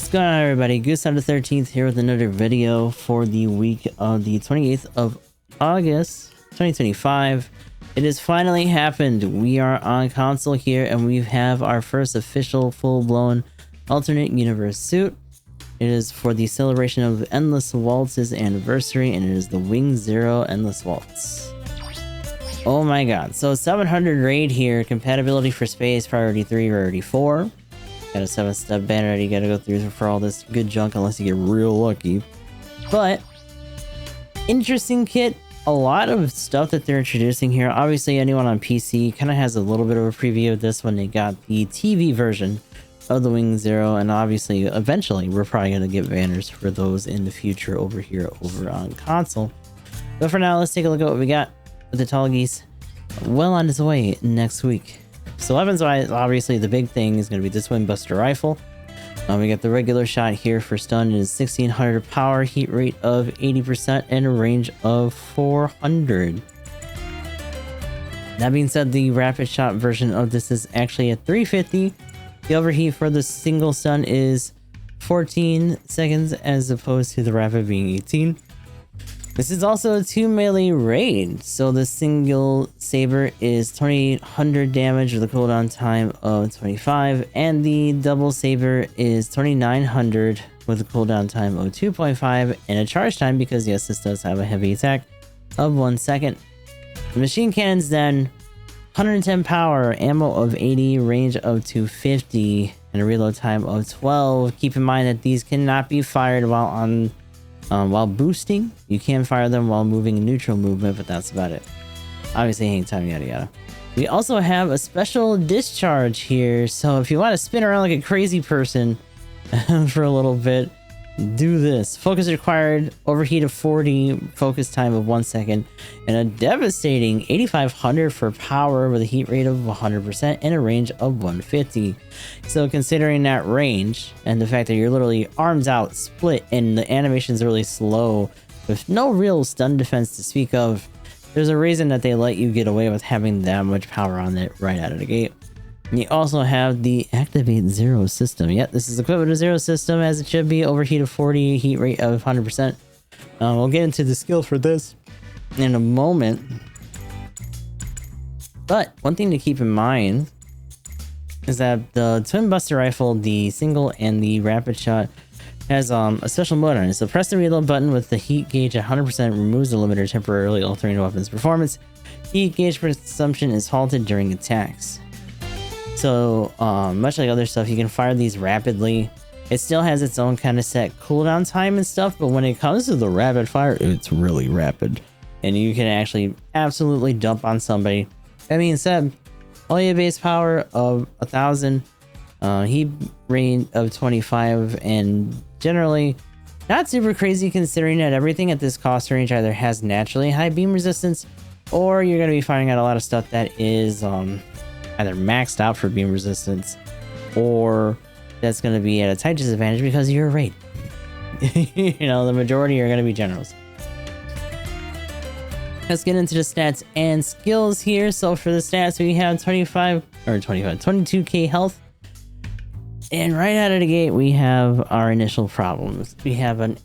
What's going on, everybody? Goose on the 13th here with another video for the week of the 28th of August 2025. It has finally happened. We are on console here and we have our first official full-blown alternate universe suit. It is for the celebration of Endless Waltz's anniversary, and it is the Wing Zero Endless Waltz. Oh my god. So 700 raid here, compatibility for space, priority 3, rarity 4. Got a 7-step banner that you gotta go through for all this good junk unless you get real lucky. But interesting kit. A lot of stuff that they're introducing here. Obviously, anyone on PC kind of has a little bit of a preview of this when they got the TV version of the Wing Zero, and obviously, eventually, we're probably gonna get banners for those in the future over here over on console. But for now, let's take a look at what we got with the Tall Geese. Well on its way next week. So weapons-wise, obviously the big thing is going to be this Twin Buster Rifle. We got the regular shot here for stun. It is 1600 power, heat rate of 80%, and a range of 400. That being said, the rapid shot version of this is actually at 350. The overheat for the single stun is 14 seconds as opposed to the rapid being 18. This is also a 2 melee raid, so the single saber is 2800 damage with a cooldown time of 25, and the double saber is 2900 with a cooldown time of 2.5 and a charge time, because yes, this does have a heavy attack, of 1 second. The machine cannons then 110 power, ammo of 80, range of 250, and a reload time of 12. Keep in mind that these cannot be fired while boosting. You can fire them while moving in neutral movement, but that's about it. Obviously, hang time, yada yada. We also have a special discharge here, so if you want to spin around like a crazy person for a little bit, do this. Focus required, overheat of 40, focus time of 1 second, and a devastating 8500 for power with a heat rate of 100% and a range of 150. So considering that range and the fact that you're literally arms out, split, and the animation's really slow with no real stun defense to speak of, there's a reason that they let you get away with having that much power on it right out of the gate. And you also have the Activate Zero system. Yep, this is equipped with a Zero system as it should be. Overheat of 40, heat rate of 100%. We'll get into the skill for this in a moment. But one thing to keep in mind is that the Twin Buster Rifle, the single and the rapid shot, has a special mode on it. So press the reload button with the heat gauge at 100%, removes the limiter, temporarily altering the weapon's performance. Heat gauge consumption is halted during attacks. So, much like other stuff, you can fire these rapidly. It still has its own kind of set cooldown time and stuff, but when it comes to the rapid fire, it's really rapid. And you can actually absolutely dump on somebody. That being said, only a base power of 1000, heat rate of 25, and generally not super crazy considering that everything at this cost range either has naturally high beam resistance, or you're going to be firing out a lot of stuff that is, either maxed out for beam resistance, or that's going to be at a tight disadvantage because you're a raid. You know, the majority are going to be generals. Let's get into the stats and skills here. So for the stats, we have 22k health. And right out of the gate, we have our initial problems. We have a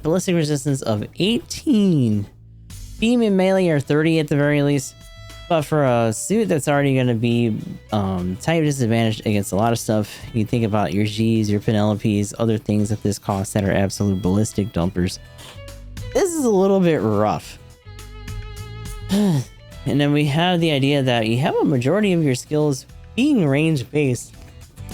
ballistic resistance of 18. Beam and melee are 30 at the very least. But for a suit that's already going to be type disadvantaged against a lot of stuff, you think about your G's, your Penelopes, other things at this cost that are absolute ballistic dumpers. This is a little bit rough. And then we have the idea that you have a majority of your skills being range-based,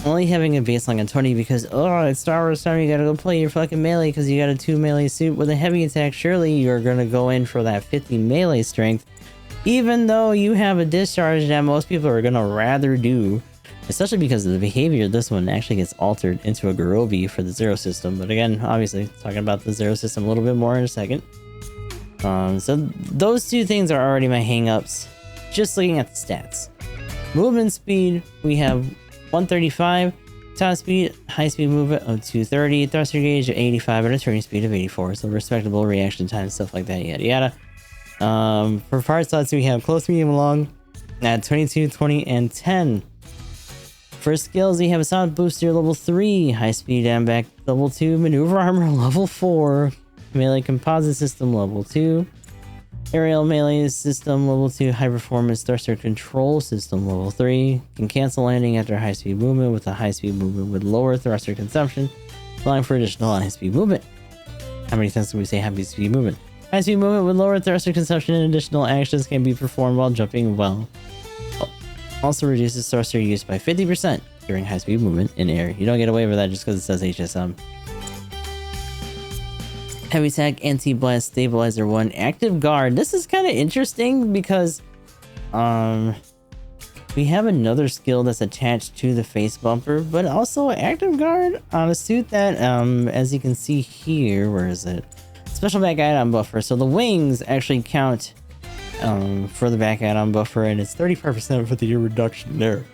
only having a baseline of 20 because, oh, it's Star Wars time, you gotta go play your fucking melee because you got a 2 melee suit with a heavy attack. Surely you're going to go in for that 50 melee strength, even though you have a discharge that most people are going to rather do, especially because of the behavior of this one actually gets altered into a Garobi for the Zero system. But again, obviously, talking about the Zero system a little bit more in a second. So those two things are already my hang-ups, just looking at the stats. Movement speed, we have 135, top speed, high speed movement of 230, thruster gauge of 85, and a turning speed of 84, so respectable reaction time, stuff like that, yada yada. For part slots, we have close, medium, long at 22, 20, and 10. For skills, we have a solid booster level 3, high speed and back level 2 maneuver armor level 4, melee composite system level 2, aerial melee system level 2, high performance thruster control system level 3, can cancel landing after high speed movement with a high speed movement with lower thruster consumption, allowing for additional high speed movement. How many times can we say high speed movement? High speed movement with lower thruster consumption and additional actions can be performed while jumping well. Also reduces thruster use by 50% during high speed movement in air. You don't get away with that just because it says HSM. Heavy attack anti-blast stabilizer 1 active guard. This is kind of interesting because we have another skill that's attached to the face bumper, but also active guard on a suit that as you can see here, where is it? Special back add-on buffer. So the wings actually count for the back add-on buffer, and it's 35% for the year reduction there.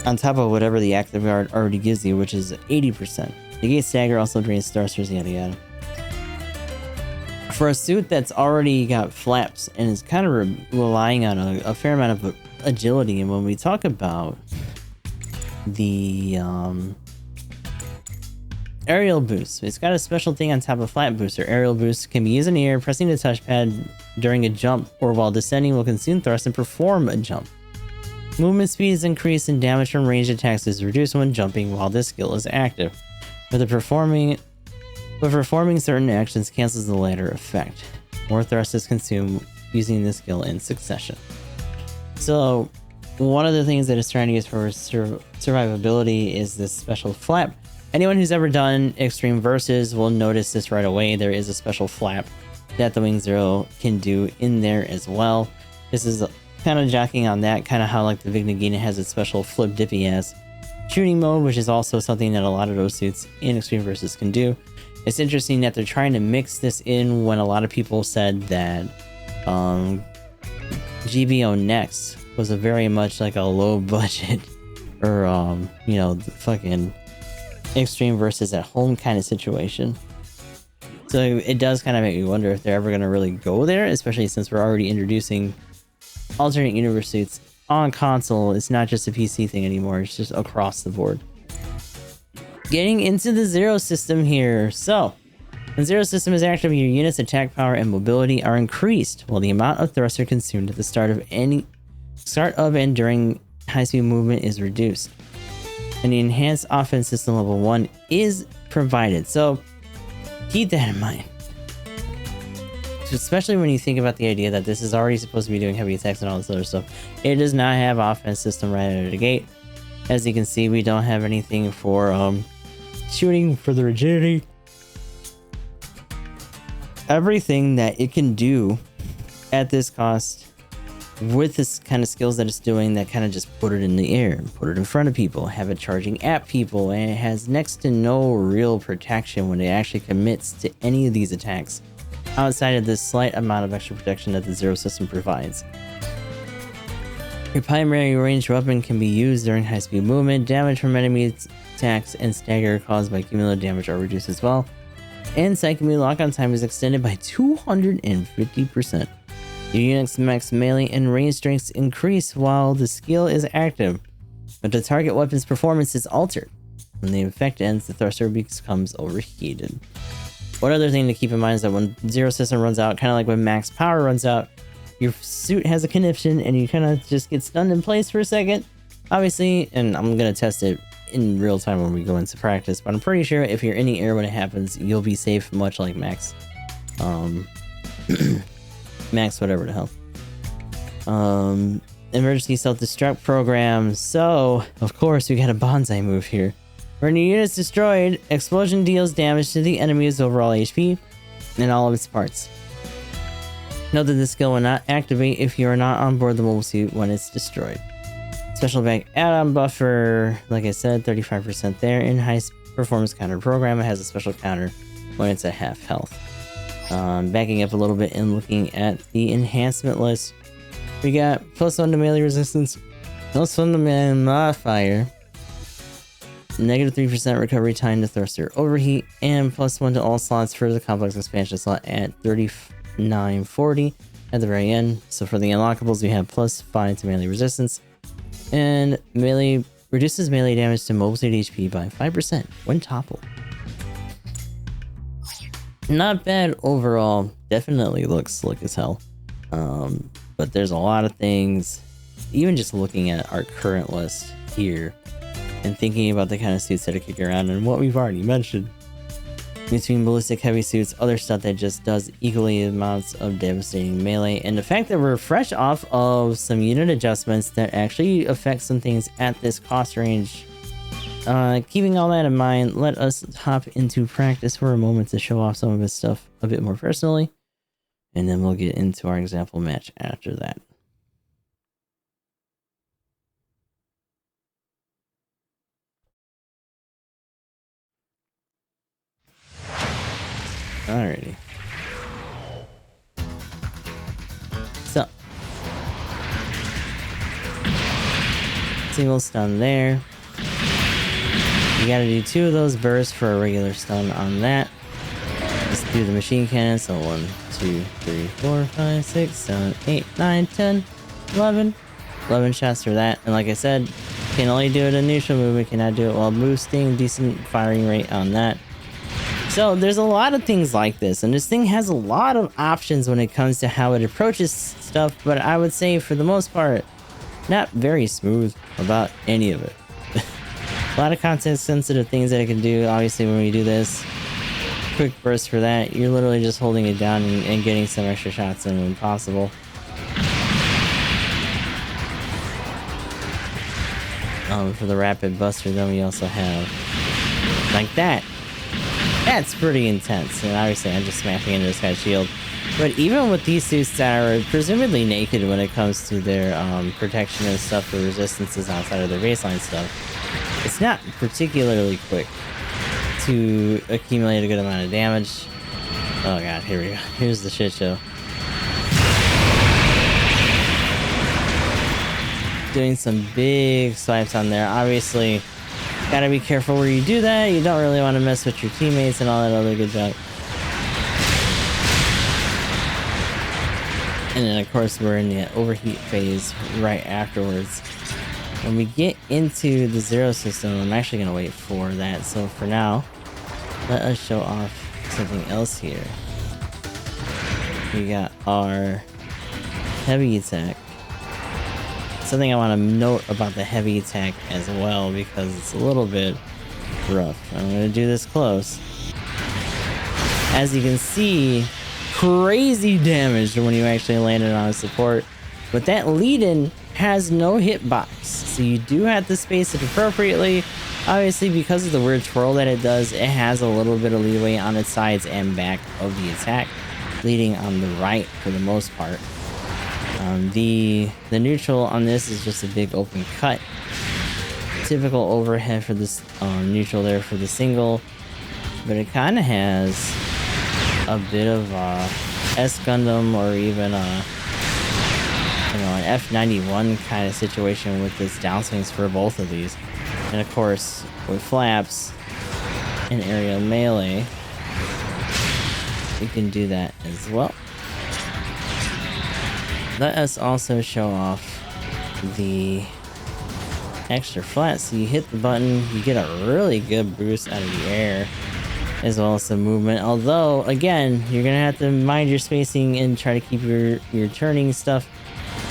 On top of whatever the active guard already gives you, which is 80%. Negate stagger also drains thrusters, yada yada. For a suit that's already got flaps and is kind of relying on a fair amount of agility, and when we talk about the aerial boost, it's got a special thing on top of flap booster. Aerial boost can be used in the air, pressing the touchpad during a jump or while descending will consume thrust and perform a jump. Movement speed is increased and damage from ranged attacks is reduced when jumping while this skill is active. But performing certain actions cancels the latter effect. More thrust is consumed using this skill in succession. So, one of the things that it's trying to use for survivability is this special flap. Anyone who's ever done Extreme Versus will notice this right away. There is a special flap that the Wing Zero can do in there as well. This is kind of jockeying on that, kind of how like the Vig Nagina has its special flip dippy ass shooting mode, which is also something that a lot of those suits in Extreme Versus can do. It's interesting that they're trying to mix this in when a lot of people said that GBO Next was a very much like a low budget or you know, the fucking Extreme Versus at home kind of situation. So it does kind of make me wonder if they're ever going to really go there, especially since we're already introducing alternate universe suits on console. It's not just a PC thing anymore, it's just across the board. Getting into the Zero system here. So, when Zero system is active, your unit's attack power and mobility are increased, while the amount of thruster consumed at the start of and during high-speed movement is reduced. And the enhanced offense system level 1 is provided. So, keep that in mind. Especially when you think about the idea that this is already supposed to be doing heavy attacks and all this other stuff. It does not have offense system right out of the gate. As you can see, we don't have anything for shooting, for the rigidity. Everything that it can do at this cost with this kind of skills that it's doing, that kind of just put it in the air, put it in front of people, have it charging at people, and it has next to no real protection when it actually commits to any of these attacks outside of this slight amount of extra protection that the Zero system provides. Your primary ranged weapon can be used during high-speed movement. Damage from enemy attacks and stagger caused by cumulative damage are reduced as well. And psychomelee lock-on time is extended by 250%. Your unit's max melee and range strengths increase while the skill is active, but the target weapon's performance is altered. When the effect ends, the thruster becomes overheated. One other thing to keep in mind is that when Zero System runs out, kind of like when max power runs out, your suit has a conniption and you kind of just get stunned in place for a second. Obviously, and I'm going to test it in real time when we go into practice, but I'm pretty sure if you're in the air when it happens, you'll be safe, much like max. Max whatever the hell. Emergency self-destruct program. So, of course, we got a bonsai move here. When your unit's destroyed, explosion deals damage to the enemy's overall HP and all of its parts. Note that this skill will not activate if you are not on board the mobile suit when it's destroyed. Special back add-on buffer, like I said, 35% there. In high performance counter program, it has a special counter when it's at half health. Backing up a little bit and looking at the enhancement list, we got +1 to melee resistance, +1 to melee modifier, -3% recovery time to thruster overheat, and +1 to all slots for the complex expansion slot at 3940 at the very end. So for the unlockables, we have +5 to melee resistance, and melee reduces melee damage to mobile suit HP by 5% when toppled. Not bad overall. Definitely looks slick as hell. But there's a lot of things, even just looking at our current list here and thinking about the kind of suits that are kicking around and what we've already mentioned. Between ballistic heavy suits, other stuff that just does equally amounts of devastating melee, and the fact that we're fresh off of some unit adjustments that actually affect some things at this cost range. Keeping all that in mind, let us hop into practice for a moment to show off some of this stuff a bit more personally, and then we'll get into our example match after that. Alrighty. So, single stun there. You gotta do 2 of those bursts for a regular stun on that. Let's do the machine cannon. So 1, 2, 3, 4, 5, 6, 7, 8, 9, 10, 11. 11 shots for that. And like I said, can only do it in neutral movement, cannot do it while boosting. Decent firing rate on that. So there's a lot of things like this, and this thing has a lot of options when it comes to how it approaches stuff, but I would say for the most part, not very smooth about any of it. A lot of context sensitive things that it can do. Obviously when we do this, quick burst for that, you're literally just holding it down and getting some extra shots in when possible. For the rapid buster, then we also have like that. That's pretty intense, and obviously I'm just smashing into this guy's shield. But even with these suits that are presumably naked when it comes to their protection and stuff, the resistances outside of their baseline stuff, it's not particularly quick to accumulate a good amount of damage. Oh god, here we go. Here's the shit show. Doing some big swipes on there. Obviously, gotta be careful where you do that. You don't really want to mess with your teammates and all that other good junk. And then of course we're in the overheat phase right afterwards. When we get into the zero system, I'm actually gonna wait for that. So for now, let us show off something else here. We got our heavy attack. Something I want to note about the heavy attack as well, because it's a little bit rough. I'm going to do this close. As you can see, crazy damage when you actually land it on a support, but that lead-in has no hitbox, so you do have to space it appropriately. Obviously, because of the weird twirl that it does, it has a little bit of leeway on its sides and back of the attack, leading on the right for the most part. The neutral on this is just a big open cut. Typical overhead for this neutral there for the single, but it kind of has a bit of S Gundam or even an F91 kind of situation with this downswings for both of these. And of course, with flaps and aerial melee, you can do that as well. Let us also show off the extra flat. So you hit the button, you get a really good boost out of the air, as well as some movement. Although, again, you're gonna have to mind your spacing and try to keep your turning stuff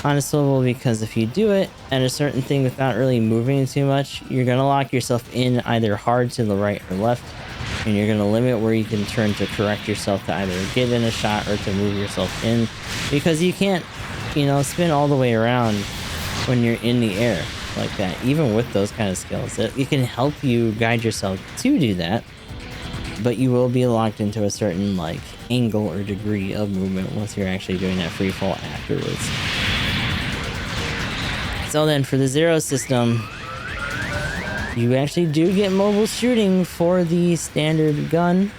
on a swivel, because if you do it at a certain thing without really moving too much, you're gonna lock yourself in either hard to the right or left, and you're gonna limit where you can turn to correct yourself to either get in a shot or to move yourself in, because you can't, spin all the way around when you're in the air like that. Even with those kind of skills, it can help you guide yourself to do that, but you will be locked into a certain angle or degree of movement once you're actually doing that free fall afterwards. So then for the zero system, you actually do get mobile shooting for the standard gun.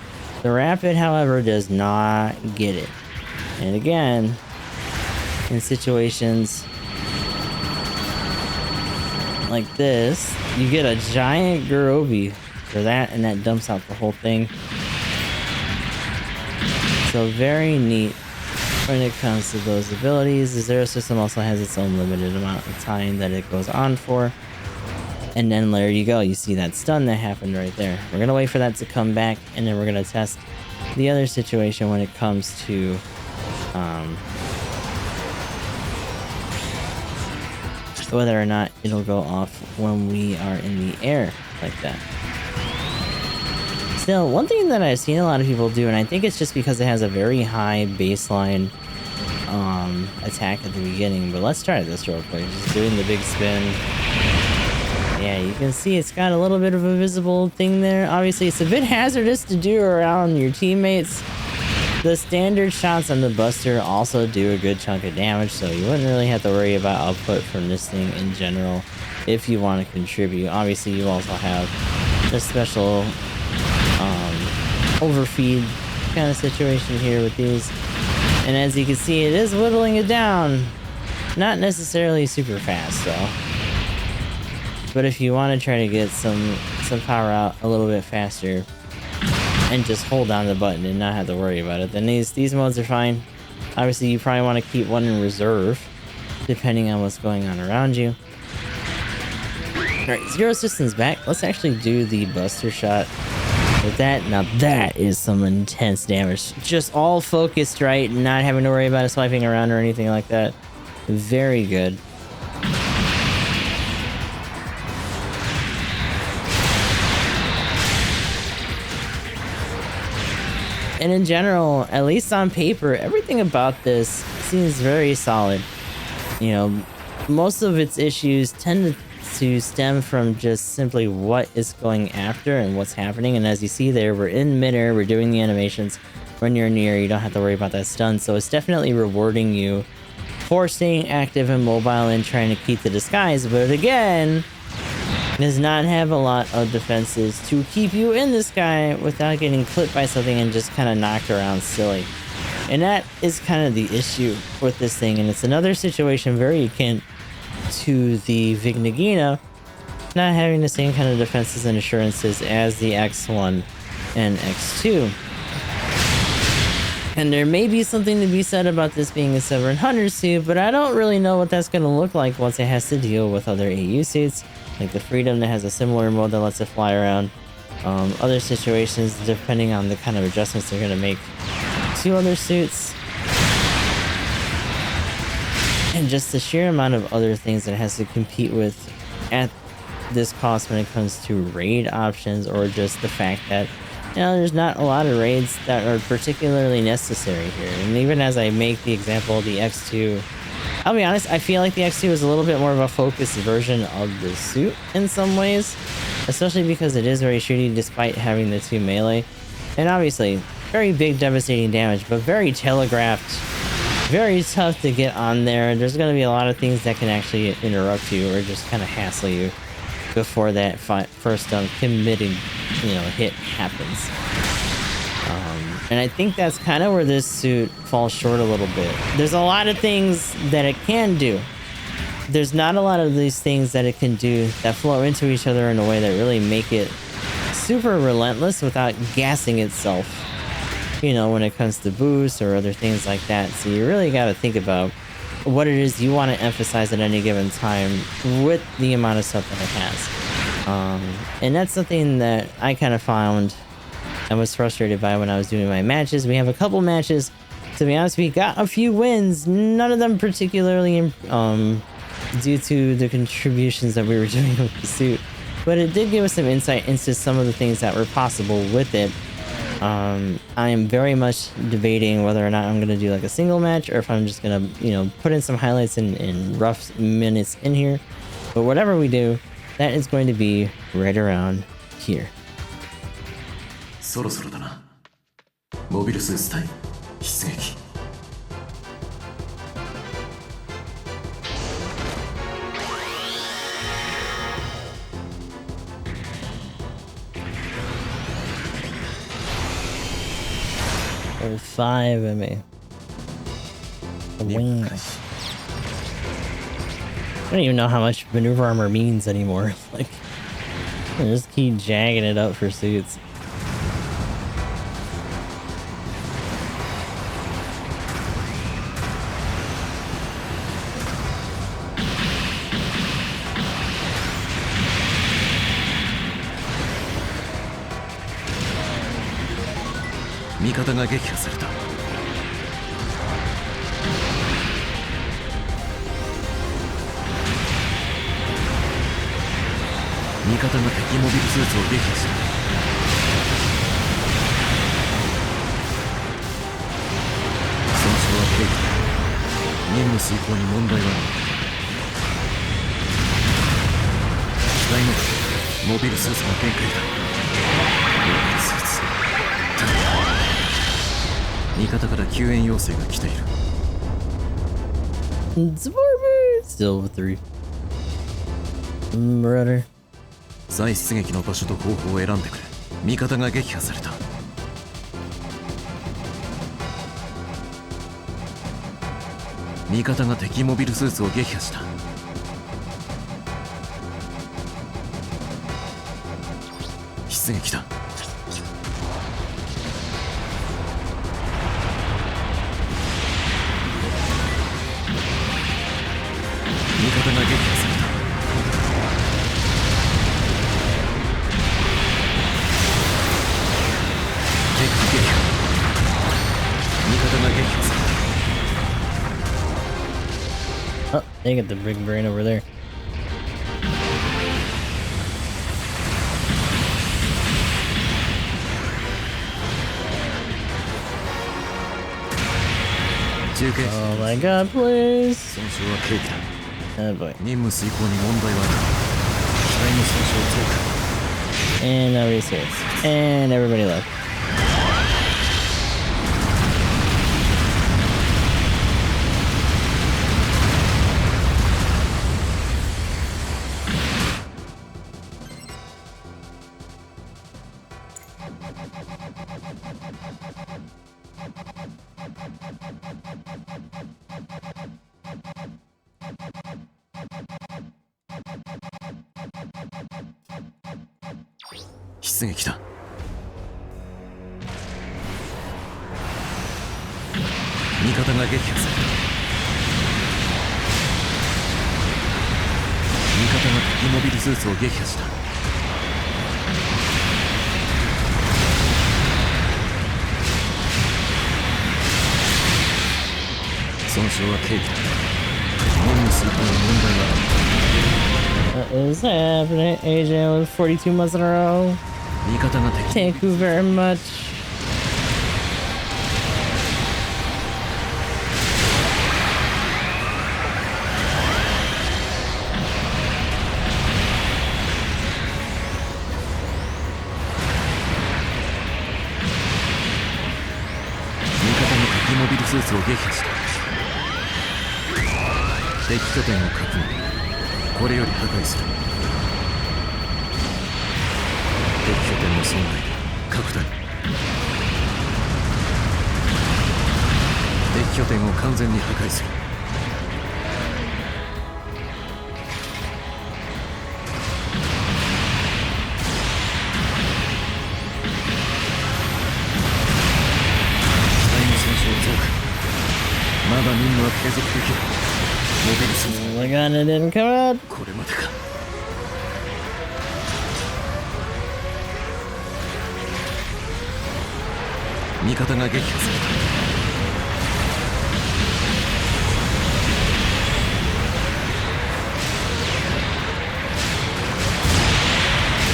The rapid, however, does not get it. And again, in situations like this, you get a giant Gurobi for that, and that dumps out the whole thing. So very neat when it comes to those abilities. The zero system also has its own limited amount of time that it goes on for. And then there you go, you see that stun that happened right there. We're gonna wait for that to come back, and then we're gonna test the other situation when it comes to whether or not it'll go off when we are in the air like that. Still, one thing that I've seen a lot of people do, and I think it's just because it has a very high baseline attack at the beginning, but let's try this real quick. Just doing the big spin. Yeah, you can see it's got a little bit of a visible thing there. Obviously, it's a bit hazardous to do around your teammates. The standard shots on the Buster also do a good chunk of damage, so you wouldn't really have to worry about output from this thing in general if you want to contribute. Obviously, you also have a special overfeed kind of situation here with these. And as you can see, it is whittling it down. Not necessarily super fast, though. But if you want to try to get some power out a little bit faster and just hold down the button and not have to worry about it, then these modes are fine. Obviously, you probably want to keep one in reserve, depending on what's going on around you. Alright, Zero Systems back. Let's actually do the Buster shot with that. Now that is some intense damage. Just all focused right, not having to worry about it swiping around or anything like that. Very good. And in general, at least on paper, everything about this seems very solid. You know, most of its issues tend to stem from just simply what is going after and what's happening. And as you see there, we're in midair, we're doing the animations. When you're near, you don't have to worry about that stun. So it's definitely rewarding you for staying active and mobile and trying to keep the disguise. But again, does not have a lot of defenses to keep you in the sky without getting clipped by something and just kind of knocked around silly. And that is kind of the issue with this thing. And it's another situation very akin to the Vignagina, not having the same kind of defenses and assurances as the X1 and X2. And there may be something to be said about this being a 700 suit, but I don't really know what that's going to look like once it has to deal with other AU suits, like the Freedom that has a similar mode that lets it fly around. Other situations, depending on the kind of adjustments they're going to make to other suits. And just the sheer amount of other things that it has to compete with at this cost when it comes to raid options, or just the fact that, you know, there's not a lot of raids that are particularly necessary here. And even as I make the example of the X2, I'll be honest, I feel like the X2 is a little bit more of a focused version of the suit in some ways, especially because it is very shooty despite having the 2 melee. And obviously, very big devastating damage, but very telegraphed, very tough to get on there. There's going to be a lot of things that can actually interrupt you or just kind of hassle you before that first committing, you know, hit happens. And I think that's kind of where this suit falls short a little bit. There's a lot of things that it can do. There's not a lot of these things that it can do that flow into each other in a way that really make it super relentless without gassing itself, you know, when it comes to boosts or other things like that. So you really got to think about what it is you want to emphasize at any given time with the amount of stuff that it has. And that's something that I kind of found I was frustrated by when I was doing my matches. We have a couple matches, to be honest, we got a few wins, none of them particularly due to the contributions that we were doing with the suit, but it did give us some insight into some of the things that were possible with it. I am very much debating whether or not I'm going to do like a single match, or if I'm just going to, you know, put in some highlights in rough minutes in here. But whatever we do, that is going to be right around here. そろそろだな。モビルスーツ隊出撃。Or 5 MA. A wing. I don't even know how much maneuver armor means anymore. Like, I just keep jagging it up for suits. 味方が撃破された。味方が敵モビルスーツを撃破した。損傷は軽微だ。任務遂行に問題はない。機体のモビルスーツが限界だ。モビルスーツ味方から救援要請が来ている。Still with 3. Rudder. 再出撃の場所と方法を選んでくれ。味方が撃破された。味方が敵モビルスーツを撃破した。出撃だ。味方が撃破された。敵撃破。味方が撃破された。Oh, they got the big brain over there. 中継。 Oh my god, please. 損傷は軽微だ。Oh boy. 任務遂行に問題はない。機体の損傷増加。 And nobody's here. And everybody left. Oh, 出撃だ。味方が撃破された。味方が敵モビルスーツを撃破した。損傷は軽微だ。任務遂行に問題はない。What is happening? AJ with 42 months in a row. 味方が敵。 Thank you very much. 味方の敵モビルスーツを撃破した。敵拠点を確認。これより破壊する。敵拠点の損害拡大。敵拠点を完全に破壊する。機体の損傷増加。まだ任務は継続できる。モビルスーツ Oh my god, it didn't come out. これまでか。味方が撃破された。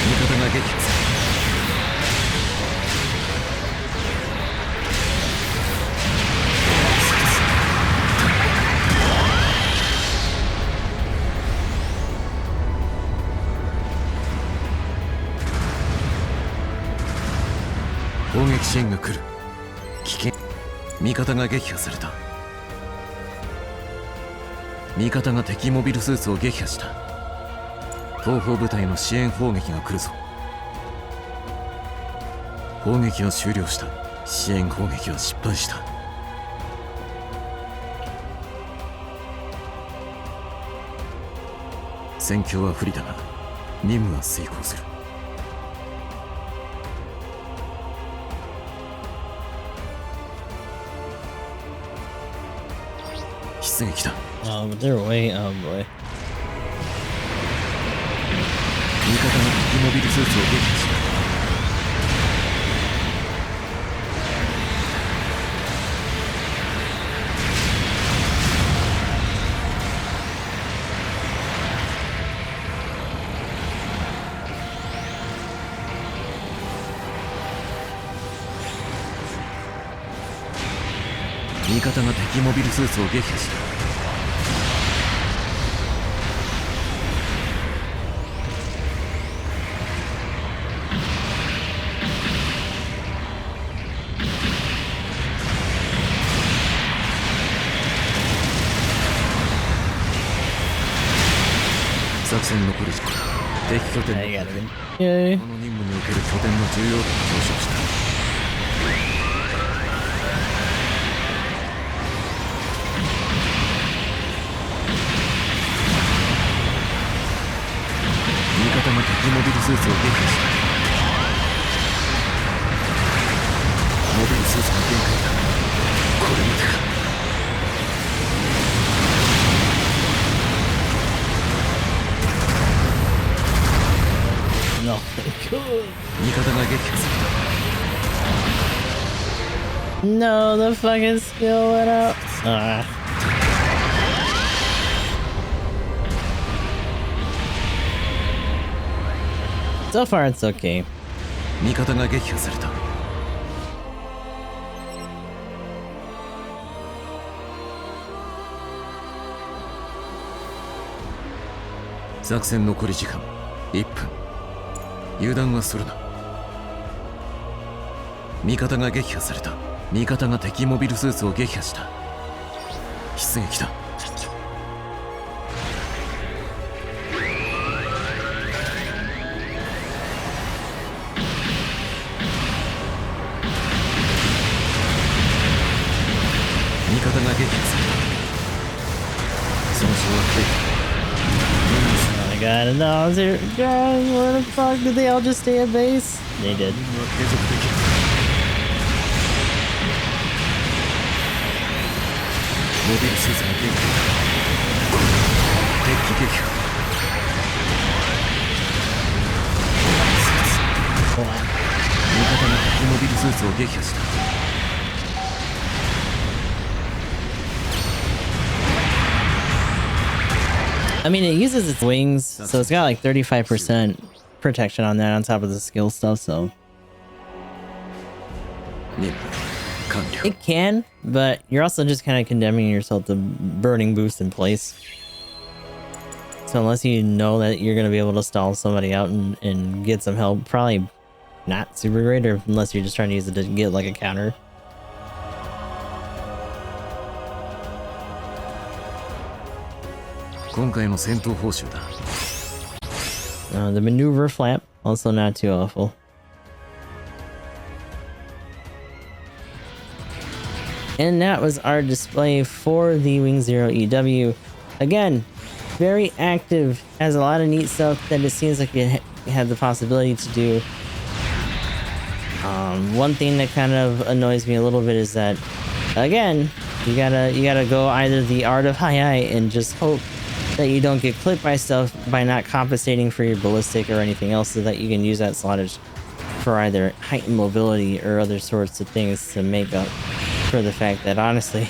味方が撃破された。攻撃支援が来る。危険。味方が撃破された。味方が敵モビルスーツを撃破した。後方部隊の支援砲撃が来るぞ。砲撃は終了した。支援砲撃は失敗した。戦況は不利だが任務は遂行する。出撃だ。 Oh, but they're way. Oh boy. 味方が敵モビルスーツを撃破した。味方が敵モビルスーツを撃破した。作戦残り時間、敵拠点のこの任務における拠点の重要度が上昇した。味方が敵モビルスーツを撃破した。モビルスーツの限界だ。これまでか。No. 味方が撃破された。 No, the fucking skill went out. So far it's okay. 味方が撃破された。作戦残り時間1分。油断はするな。味方が撃破された。味方が敵モビルスーツを撃破した。出撃だ。味方が撃破された。損傷は軽微。Oh my god, no, God, where the fuck did they all just stay at base? They did. モビルスーツが限界だ。敵撃破。味方が敵モビルスーツを撃破した。I mean, it uses its wings, so it's got like 35% protection on that on top of the skill stuff, so... It can, but you're also just kind of condemning yourself to burning boost in place. So unless you know that you're going to be able to stall somebody out and get some help, probably not super great, or unless you're just trying to use it to get like a counter. The maneuver flap, also not too awful. And that was our display for the Wing Zero EW. Again, very active, has a lot of neat stuff that it seems like it had the possibility to do. One thing that kind of annoys me a little bit is that, again, you gotta go either the art of high and just hope that you don't get clipped by stuff by not compensating for your ballistic or anything else, so that you can use that slottage for either heightened mobility or other sorts of things to make up for the fact that, honestly,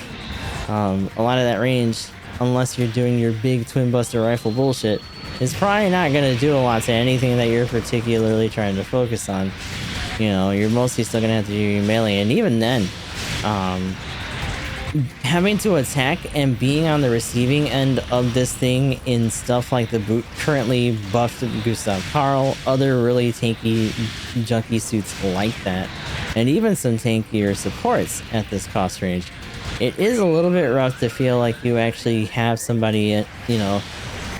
a lot of that range, unless you're doing your big twin buster rifle bullshit, is probably not going to do a lot to anything that you're particularly trying to focus on. You know, you're mostly still going to have to do your melee, and even then, having to attack and being on the receiving end of this thing in stuff like the currently buffed Gustav Karl, other really tanky, junky suits like that, and even some tankier supports at this cost range, it is a little bit rough to feel like you actually have somebody, you know,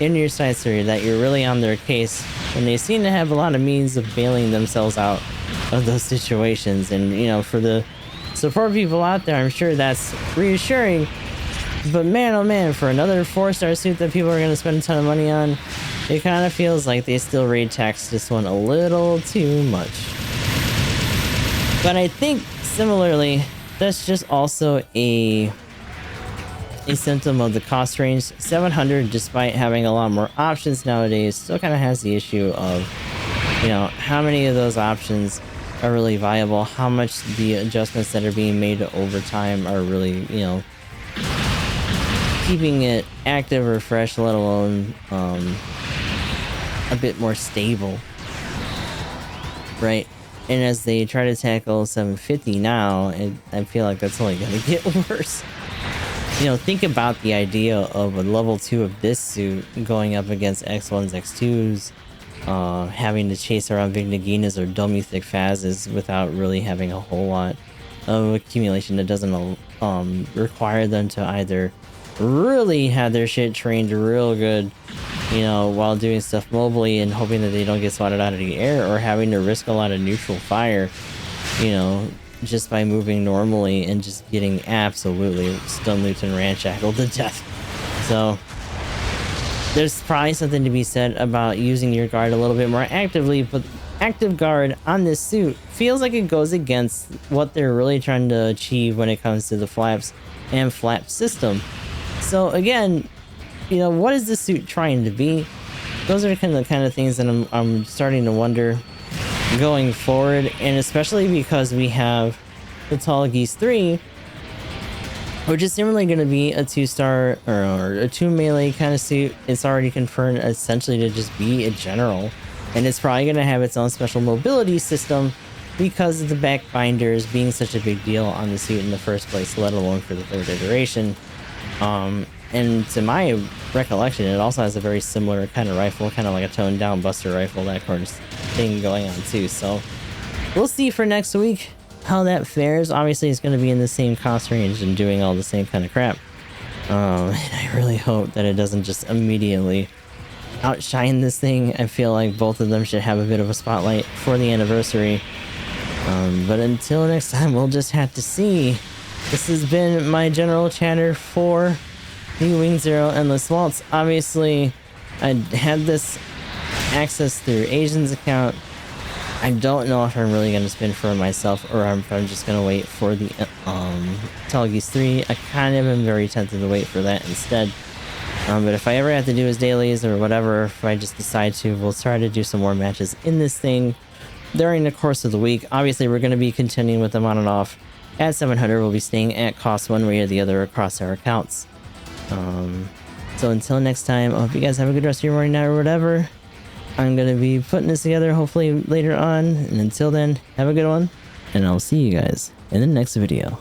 in your sights here that you're really on their case, and they seem to have a lot of means of bailing themselves out of those situations. And, you know, for the support people out there, I'm sure that's reassuring, but man, oh man, for another 4-star suit that people are going to spend a ton of money on, it kind of feels like they still raid tax this one a little too much. But I think similarly, that's just also a symptom of the cost range. 700, despite having a lot more options nowadays, still kind of has the issue of, you know, how many of those options are really viable, how much the adjustments that are being made over time are really, you know, keeping it active or fresh, let alone a bit more stable, right? And as they try to tackle 750 now, I feel like that's only going to get worse. You know, think about the idea of a level 2 of this suit going up against X1s, X2s, having to chase around big Naginas or dummy thick Fazes without really having a whole lot of accumulation that doesn't require them to either really have their shit trained real good, you know, while doing stuff mobily and hoping that they don't get swatted out of the air, or having to risk a lot of neutral fire, you know, just by moving normally and just getting absolutely stun looped and ramshackled to death. So there's probably something to be said about using your guard a little bit more actively, but active guard on this suit feels like it goes against what they're really trying to achieve when it comes to the flaps and flap system. So again, you know, what is this suit trying to be? Those are the kind of things that I'm starting to wonder going forward, and especially because we have the Tall Geese 3, which is similarly going to be a 2-star or a 2 melee kind of suit. It's already confirmed essentially to just be a general, and it's probably going to have its own special mobility system because of the back binders being such a big deal on the suit in the first place, let alone for the 3rd iteration. And to my recollection, it also has a very similar kind of rifle, kind of like a toned down buster rifle, that kind of thing going on too. So we'll see for next week how that fares. Obviously it's going to be in the same cost range and doing all the same kind of crap. And I really hope that it doesn't just immediately outshine this thing. I feel like both of them should have a bit of a spotlight for the anniversary. But until next time, we'll just have to see. This has been my general chatter for the Wing Zero Endless Waltz. Obviously, I had this access through Asian's account. I don't know if I'm really going to spin for myself, or if I'm just going to wait for the Tall Geese 3. I kind of am very tempted to wait for that instead. But if I ever have to do his dailies or whatever, if I just decide to, we'll try to do some more matches in this thing during the course of the week. Obviously, we're going to be continuing with them on and off. At 700, we'll be staying at cost one way or the other across our accounts. So until next time, I hope you guys have a good rest of your morning, night, or whatever. I'm going to be putting this together hopefully later on. And until then, have a good one. And I'll see you guys in the next video.